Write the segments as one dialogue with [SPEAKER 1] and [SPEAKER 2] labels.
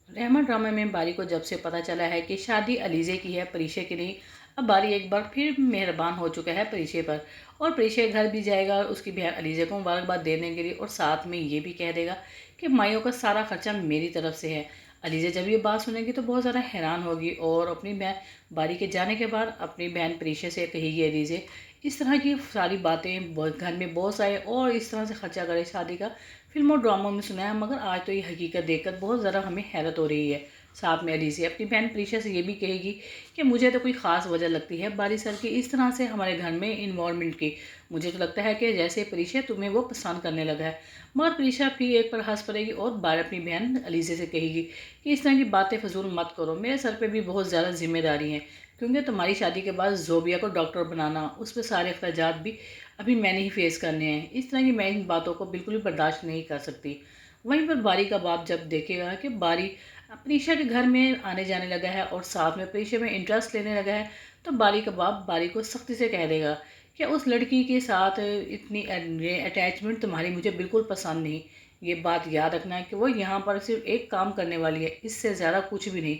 [SPEAKER 1] Rahman drama में बारी को जब से पता चला है कि शादी अलीज़े की है, परीक्षा की नहीं, अब बारी एक बार फिर मेहरबान हो चुका है परीक्षा पर। और परीक्षा घर भी जाएगा और उसकी बहन अलीज़े को मुबारकबाद देने के लिए, और साथ में ये भी कह देगा कि माइयों का सारा खर्चा मेरी तरफ से है। अलीज़े जब ये बात सुनेगी तो बहुत ज़्यादा हैरान होगी और अपनी बहन बारी के जाने के बाद अपनी बहन परीक्षा से कहेगी अलीज़े इस तरह की सारी बातें घर में बॉस आए और इस तरह से खर्चा करे शादी का। फिल्मों और ड्रामों में सुना है, मगर आज तो ये हकीकत देखकर बहुत ज़्यादा हमें हैरत हो रही है। साथ में अलीज़े अपनी बहन प्रीशा से ये भी कहेगी कि मुझे तो कोई ख़ास वजह लगती है बारी सर की इस तरह से हमारे घर में इन्वॉल्वमेंट की। मुझे तो लगता है कि जैसे प्रीशा तुम्हें वो पसंद करने लगा है। मगर प्रीशा फिर एक पर हंस पड़ेगी और बार अपनी बहन अलीज़े से कहेगी कि इस तरह की बातें फजूल मत करो, मेरे सर पर भी बहुत ज़्यादा जिम्मेदारी है, क्योंकि तुम्हारी शादी के बाद जोबिया को डॉक्टर बनाना, उस पर सारे अखराजात भी अभी मैंने ही फेस करने हैं। इस तरह की मैं इन बातों को बिल्कुल भी बर्दाश्त नहीं कर सकती। वहीं पर बारी का बाप जब देखेगा कि बारी प्रीशा के घर में आने जाने लगा है और साथ में प्रीशा में इंटरेस्ट लेने लगा है, तो बारी का बाप बारी को सख्ती से कह देगा कि उस लड़की के साथ इतनी अटैचमेंट तुम्हारी मुझे बिल्कुल पसंद नहीं। ये बात याद रखना कि वो यहाँ पर सिर्फ एक काम करने वाली है, इससे ज़्यादा कुछ भी नहीं।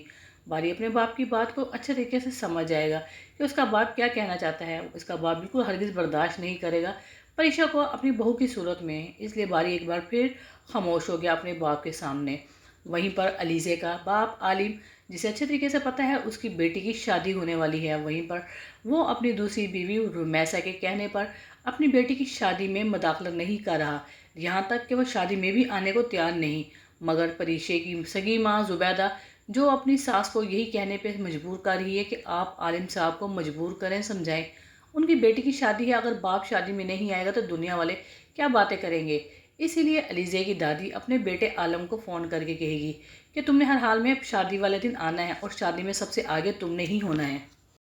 [SPEAKER 1] बारी अपने बाप की बात को अच्छे तरीके से समझ जाएगा कि उसका बाप क्या कहना चाहता है। उसका बाप बिल्कुल हरगिज़ बर्दाश्त नहीं करेगा परीक्षा को अपनी बहू की सूरत में, इसलिए बारी एक बार फिर खामोश हो गया अपने बाप के सामने। वहीं पर अलीज़े का बाप आलिम, जिसे अच्छे तरीके से पता है उसकी बेटी की शादी होने वाली है, वहीं पर वो अपनी दूसरी बीवी रुमैसा के कहने पर अपनी बेटी की शादी में मदाखलत नहीं कर रहा, यहाँ तक कि वह शादी में भी आने को तैयार नहीं। मगर परीक्षा की सगी माँ जुबैदा, जो अपनी सास को यही कहने पे मजबूर कर रही है कि आप आलिम साहब को मजबूर करें, समझाएं, उनकी बेटी की शादी है, अगर बाप शादी में नहीं आएगा तो दुनिया वाले क्या बातें करेंगे। इसीलिए अलीज़े की दादी अपने बेटे आलम को फ़ोन करके कहेगी कि तुमने हर हाल में शादी वाले दिन आना है और शादी में सबसे आगे तुमने ही होना है।